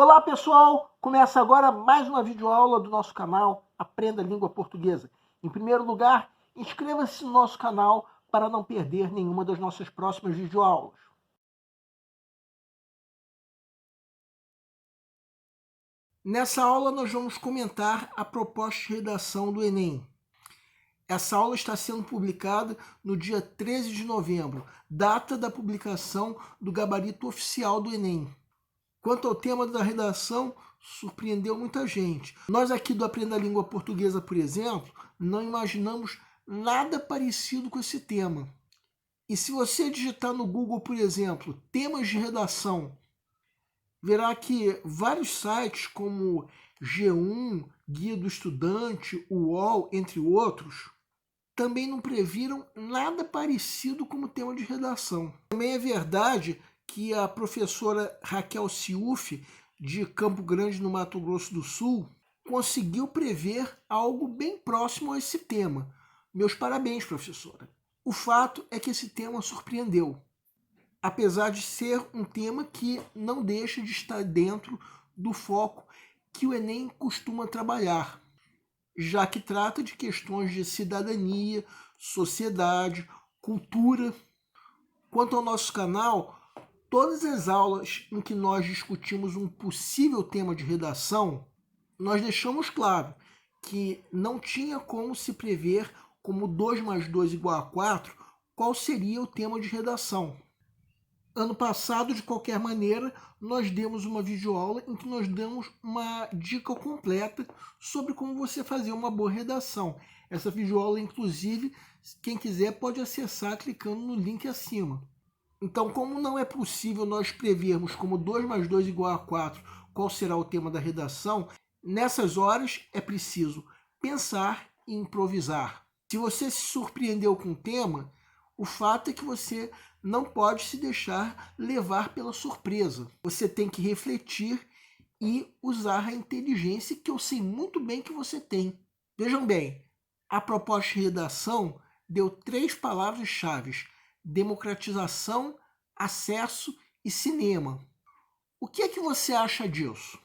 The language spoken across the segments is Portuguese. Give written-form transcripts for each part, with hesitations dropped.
Olá pessoal, começa agora mais uma videoaula do nosso canal Aprenda a Língua Portuguesa. Em primeiro lugar, inscreva-se no nosso canal para não perder nenhuma das nossas próximas videoaulas. Nessa aula nós vamos comentar a proposta de redação do Enem. Essa aula está sendo publicada no dia 13 de novembro, data da publicação do gabarito oficial do Enem. Quanto ao tema da redação, surpreendeu muita gente. Nós aqui do Aprenda a Língua Portuguesa, por exemplo, não imaginamos nada parecido com esse tema. E se você digitar no Google, por exemplo, temas de redação, verá que vários sites como G1, Guia do Estudante, UOL, entre outros, também não previram nada parecido como tema de redação. Também é verdade que a professora Raquel Ciufi, de Campo Grande, no Mato Grosso do Sul, conseguiu prever algo bem próximo a esse tema. Meus parabéns, professora. O fato é que esse tema surpreendeu, apesar de ser um tema que não deixa de estar dentro do foco que o Enem costuma trabalhar, já que trata de questões de cidadania, sociedade, cultura. Quanto ao nosso canal, todas as aulas em que nós discutimos um possível tema de redação, nós deixamos claro que não tinha como se prever como 2 mais 2 igual a 4 qual seria o tema de redação. Ano passado, de qualquer maneira, nós demos uma videoaula em que nós damos uma dica completa sobre como você fazer uma boa redação. Essa videoaula, inclusive, quem quiser pode acessar clicando no link acima. Então, como não é possível nós prevermos como 2 mais 2 igual a 4 qual será o tema da redação, nessas horas é preciso pensar e improvisar. Se você se surpreendeu com o tema, o fato é que você não pode se deixar levar pela surpresa. Você tem que refletir e usar a inteligência que eu sei muito bem que você tem. Vejam bem, a proposta de redação deu 3 palavras-chave: democratização, acesso e cinema. O que é que você acha disso?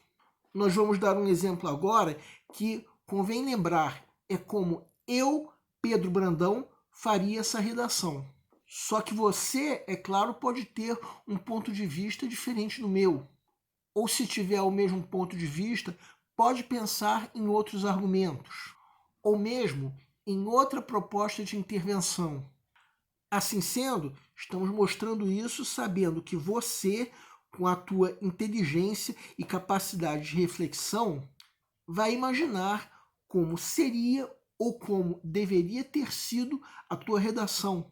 Nós vamos dar um exemplo agora que convém lembrar, é como eu, Pedro Brandão, faria essa redação. Só que você, é claro, pode ter um ponto de vista diferente do meu. Ou se tiver o mesmo ponto de vista, pode pensar em outros argumentos. Ou mesmo em outra proposta de intervenção. Assim sendo, estamos mostrando isso sabendo que você, com a tua inteligência e capacidade de reflexão, vai imaginar como seria ou como deveria ter sido a tua redação.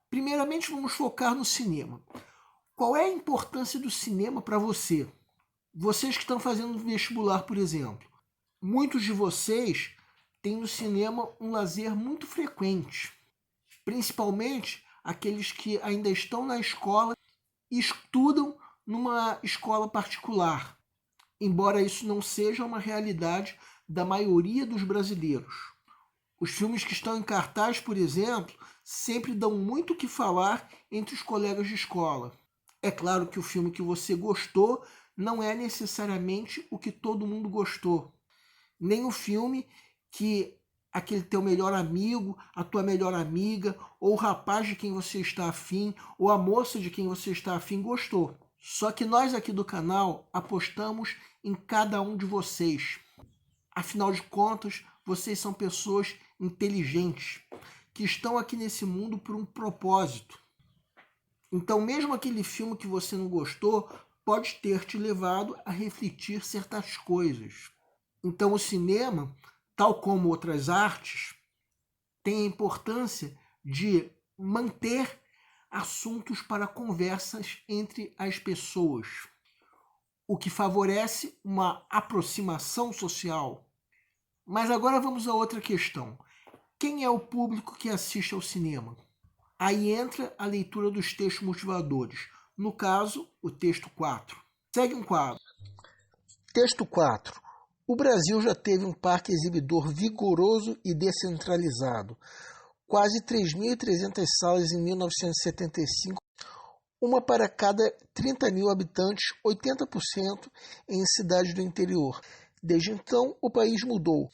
Primeiramente, vamos focar no cinema. Qual é a importância do cinema para você? Vocês que estão fazendo vestibular, por exemplo, muitos de vocês têm no cinema um lazer muito frequente, principalmente aqueles que ainda estão na escola e estudam numa escola particular, embora isso não seja uma realidade da maioria dos brasileiros. Os filmes que estão em cartaz, por exemplo, sempre dão muito o que falar entre os colegas de escola. É claro que o filme que você gostou não é necessariamente o que todo mundo gostou. Nem o filme que aquele teu melhor amigo, a tua melhor amiga, ou o rapaz de quem você está afim, ou a moça de quem você está afim gostou. Só que nós aqui do canal apostamos em cada um de vocês. Afinal de contas, vocês são pessoas inteligentes, que estão aqui nesse mundo por um propósito. Então, mesmo aquele filme que você não gostou, pode ter te levado a refletir certas coisas. Então, o cinema, tal como outras artes, tem a importância de manter assuntos para conversas entre as pessoas, o que favorece uma aproximação social. Mas agora vamos a outra questão. Quem é o público que assiste ao cinema? Aí entra a leitura dos textos motivadores. No caso, o texto 4. Segue um quadro. Texto 4. O Brasil já teve um parque exibidor vigoroso e descentralizado. Quase 3.300 salas em 1975. uma para cada 30 mil habitantes, 80% em cidades do interior. Desde então, o país mudou.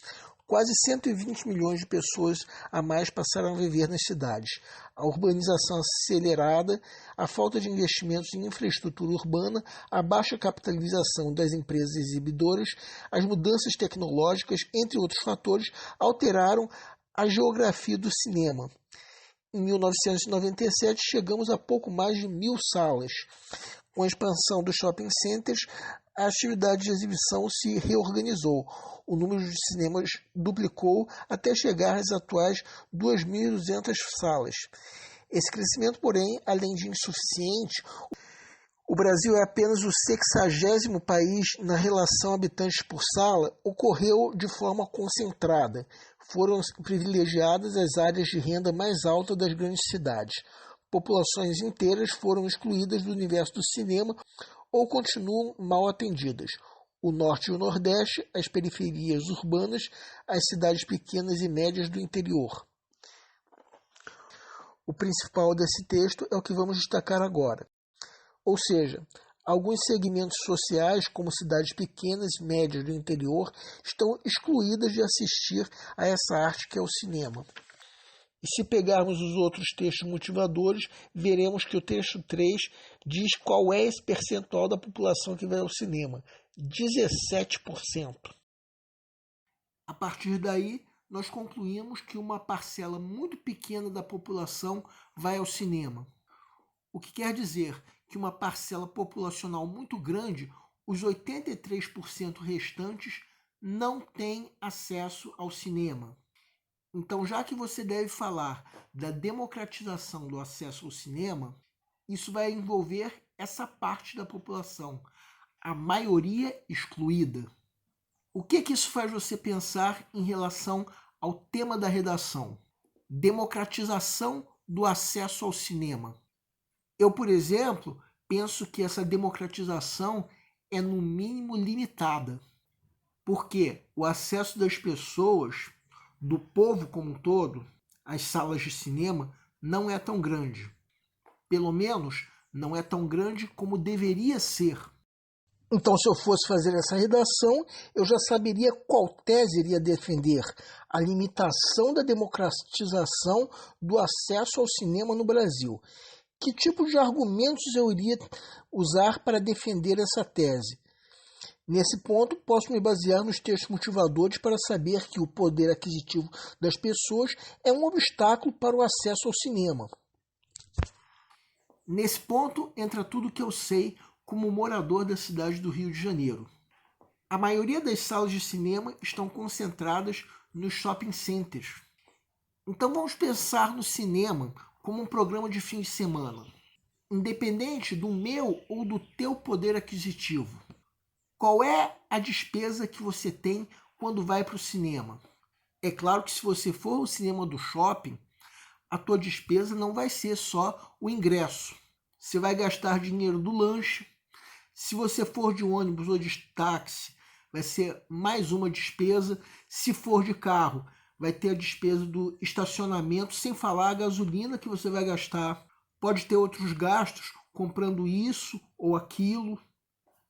Quase 120 milhões de pessoas a mais passaram a viver nas cidades. A urbanização acelerada, a falta de investimentos em infraestrutura urbana, a baixa capitalização das empresas exibidoras, as mudanças tecnológicas, entre outros fatores, alteraram a geografia do cinema. Em 1997, chegamos a pouco mais de 1.000 salas. Com a expansão dos shopping centers, a atividade de exibição se reorganizou. O número de cinemas duplicou até chegar às atuais 2.200 salas. Esse crescimento, porém, além de insuficiente, o Brasil é apenas o 60º país na relação habitantes por sala, ocorreu de forma concentrada. Foram privilegiadas as áreas de renda mais alta das grandes cidades. Populações inteiras foram excluídas do universo do cinema ou continuam mal atendidas. O Norte e o Nordeste, as periferias urbanas, as cidades pequenas e médias do interior. O principal desse texto é o que vamos destacar agora. Ou seja, alguns segmentos sociais, como cidades pequenas e médias do interior, estão excluídas de assistir a essa arte que é o cinema. E se pegarmos os outros textos motivadores, veremos que o texto 3 diz qual é esse percentual da população que vai ao cinema. 17%. A partir daí, nós concluímos que uma parcela muito pequena da população vai ao cinema. O que quer dizer que uma parcela populacional muito grande, os 83% restantes, não têm acesso ao cinema. Então, já que você deve falar da democratização do acesso ao cinema, isso vai envolver essa parte da população, a maioria excluída. O que isso faz você pensar em relação ao tema da redação? Democratização do acesso ao cinema. Eu, por exemplo, penso que essa democratização é no mínimo limitada, porque o acesso das pessoas, do povo como um todo, às salas de cinema não é tão grande. Pelo menos não é tão grande como deveria ser. Então, se eu fosse fazer essa redação, eu já saberia qual tese iria defender: a limitação da democratização do acesso ao cinema no Brasil. Que tipo de argumentos eu iria usar para defender essa tese? Nesse ponto, posso me basear nos textos motivadores para saber que o poder aquisitivo das pessoas é um obstáculo para o acesso ao cinema. Nesse ponto entra tudo que eu sei como morador da cidade do Rio de Janeiro. A maioria das salas de cinema estão concentradas nos shopping centers. Então vamos pensar no cinema como um programa de fim de semana, independente do meu ou do teu poder aquisitivo. Qual é a despesa que você tem quando vai para o cinema? É claro que se você for ao cinema do shopping, a tua despesa não vai ser só o ingresso. Você vai gastar dinheiro do lanche. Se você for de ônibus ou de táxi, vai ser mais uma despesa. Se for de carro, vai ter a despesa do estacionamento, sem falar a gasolina que você vai gastar. Pode ter outros gastos comprando isso ou aquilo.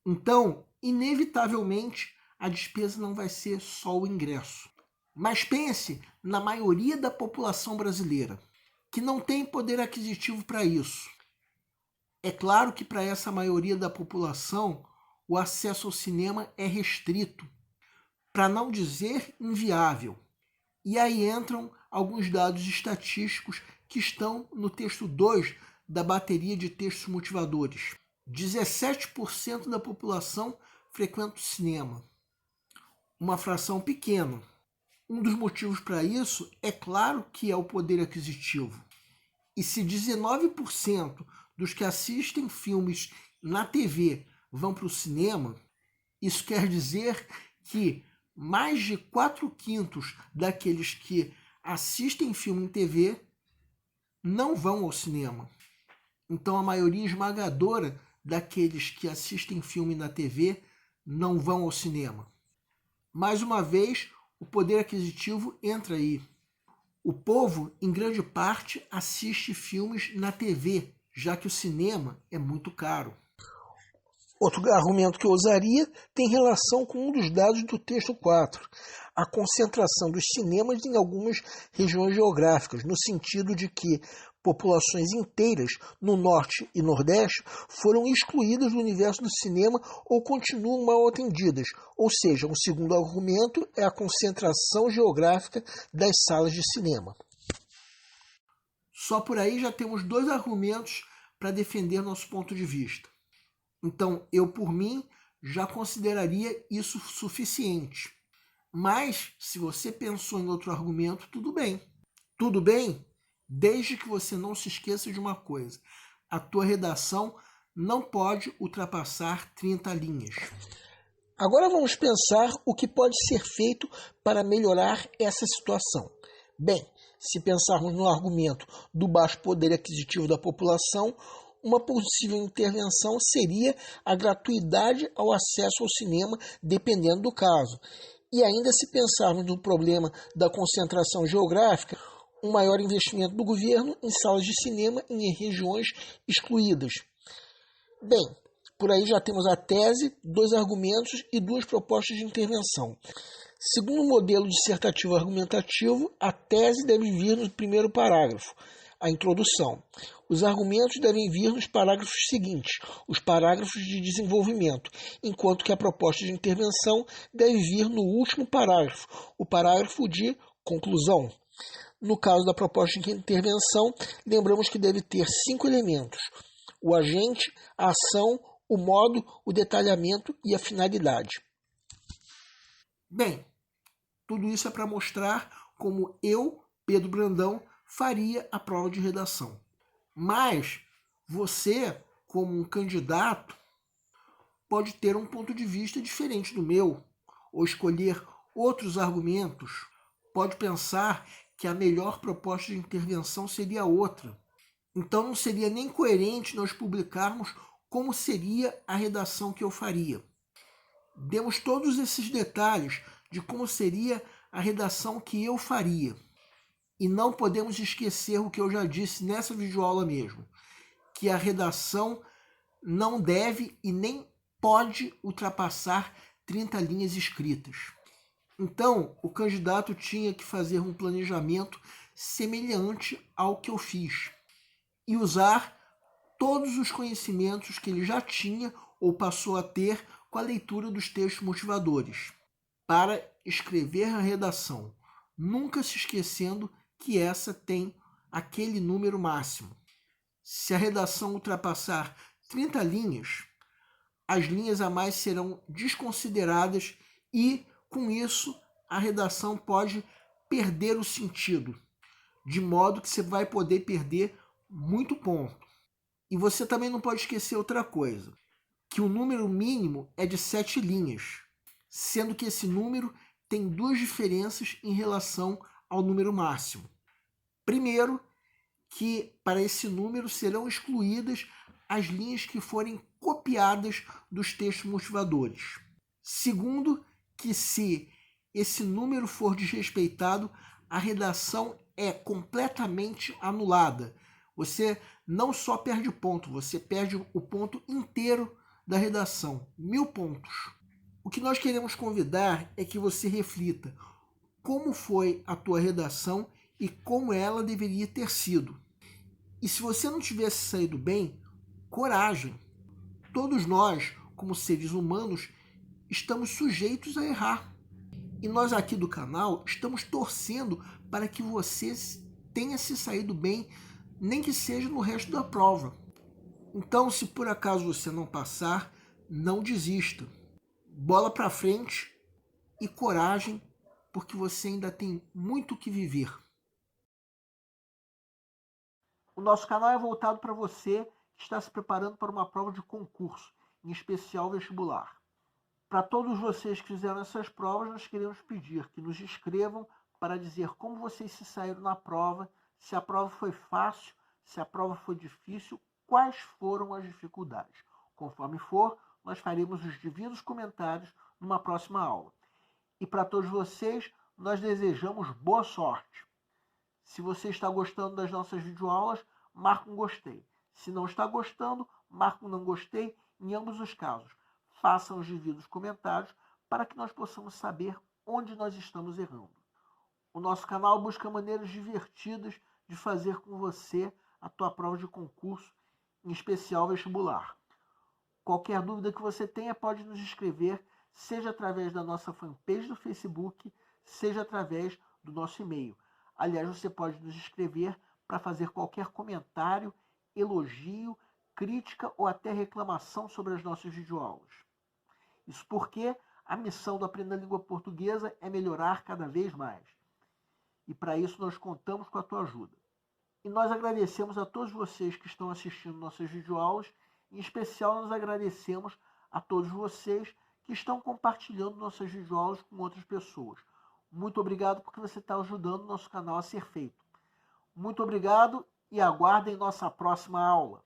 Então, inevitavelmente, a despesa não vai ser só o ingresso. Mas pense na maioria da população brasileira, que não tem poder aquisitivo para isso. É claro que para essa maioria da população, o acesso ao cinema é restrito, para não dizer inviável. E aí entram alguns dados estatísticos que estão no texto 2 da bateria de textos motivadores. 17% da população frequenta o cinema. Uma fração pequena. Um dos motivos para isso é claro que é o poder aquisitivo. E se 19% dos que assistem filmes na TV vão para o cinema, isso quer dizer que mais de 4/5 daqueles que assistem filme em TV não vão ao cinema. Então a maioria esmagadora daqueles que assistem filme na TV não vão ao cinema. Mais uma vez, o poder aquisitivo entra aí. O povo, em grande parte, assiste filmes na TV, já que o cinema é muito caro. Outro argumento que eu usaria tem relação com um dos dados do texto 4, a concentração dos cinemas em algumas regiões geográficas, no sentido de que populações inteiras no Norte e Nordeste foram excluídas do universo do cinema ou continuam mal atendidas. Ou seja, um segundo argumento é a concentração geográfica das salas de cinema. Só por aí já temos 2 argumentos para defender nosso ponto de vista. Então, eu, por mim, já consideraria isso suficiente. Mas, se você pensou em outro argumento, tudo bem. Tudo bem, desde que você não se esqueça de uma coisa. A tua redação não pode ultrapassar 30 linhas. Agora vamos pensar o que pode ser feito para melhorar essa situação. Bem, se pensarmos no argumento do baixo poder aquisitivo da população, uma possível intervenção seria a gratuidade ao acesso ao cinema, dependendo do caso. E ainda se pensarmos no problema da concentração geográfica, um maior investimento do governo em salas de cinema em regiões excluídas. Bem, por aí já temos a tese, 2 argumentos e 2 propostas de intervenção. Segundo o modelo dissertativo argumentativo, a tese deve vir no primeiro parágrafo, a introdução. Os argumentos devem vir nos parágrafos seguintes, os parágrafos de desenvolvimento, enquanto que a proposta de intervenção deve vir no último parágrafo, o parágrafo de conclusão. No caso da proposta de intervenção, lembramos que deve ter 5 elementos: o agente, a ação, o modo, o detalhamento e a finalidade. Bem, tudo isso é para mostrar como eu, Pedro Brandão, faria a prova de redação. Mas você, como um candidato, pode ter um ponto de vista diferente do meu, ou escolher outros argumentos. Pode pensar que a melhor proposta de intervenção seria outra. Então não seria nem coerente nós publicarmos como seria a redação que eu faria. Demos todos esses detalhes de como seria a redação que eu faria. E não podemos esquecer o que eu já disse nessa videoaula mesmo, que a redação não deve e nem pode ultrapassar 30 linhas escritas. Então, o candidato tinha que fazer um planejamento semelhante ao que eu fiz e usar todos os conhecimentos que ele já tinha ou passou a ter com a leitura dos textos motivadores para escrever a redação, nunca se esquecendo que essa tem aquele número máximo. Se a redação ultrapassar 30 linhas, as linhas a mais serão desconsideradas e, com isso, a redação pode perder o sentido, de modo que você vai poder perder muito ponto. E você também não pode esquecer outra coisa, que o número mínimo é de 7 linhas, sendo que esse número tem 2 diferenças em relação ao número máximo. Primeiro, que para esse número serão excluídas as linhas que forem copiadas dos textos motivadores. Segundo, que se esse número for desrespeitado, a redação é completamente anulada. Você não só perde ponto, você perde o ponto inteiro da redação, 1000 pontos. O que nós queremos convidar é que você reflita como foi a tua redação e como ela deveria ter sido. E se você não tivesse saído bem, coragem. Todos nós, como seres humanos, estamos sujeitos a errar. E nós aqui do canal estamos torcendo para que você tenha se saído bem, nem que seja no resto da prova. Então, se por acaso você não passar, não desista. Bola para frente e coragem, porque você ainda tem muito o que viver. O nosso canal é voltado para você que está se preparando para uma prova de concurso, em especial vestibular. Para todos vocês que fizeram essas provas, nós queremos pedir que nos escrevam para dizer como vocês se saíram na prova, se a prova foi fácil, se a prova foi difícil, quais foram as dificuldades. Conforme for, nós faremos os devidos comentários numa próxima aula. E para todos vocês, nós desejamos boa sorte. Se você está gostando das nossas videoaulas, marque um gostei. Se não está gostando, marque um não gostei em ambos os casos. Façam os devidos comentários para que nós possamos saber onde nós estamos errando. O nosso canal busca maneiras divertidas de fazer com você a tua prova de concurso, em especial vestibular. Qualquer dúvida que você tenha, pode nos escrever, seja através da nossa fanpage do Facebook, seja através do nosso e-mail. Aliás, você pode nos escrever para fazer qualquer comentário, elogio, crítica ou até reclamação sobre as nossas videoaulas. Isso porque a missão do Aprenda a Língua Portuguesa é melhorar cada vez mais. E para isso nós contamos com a tua ajuda. E nós agradecemos a todos vocês que estão assistindo nossas videoaulas. Em especial, nós agradecemos a todos vocês que estão compartilhando nossas videoaulas com outras pessoas. Muito obrigado porque você está ajudando o nosso canal a ser feito. Muito obrigado e aguardem nossa próxima aula.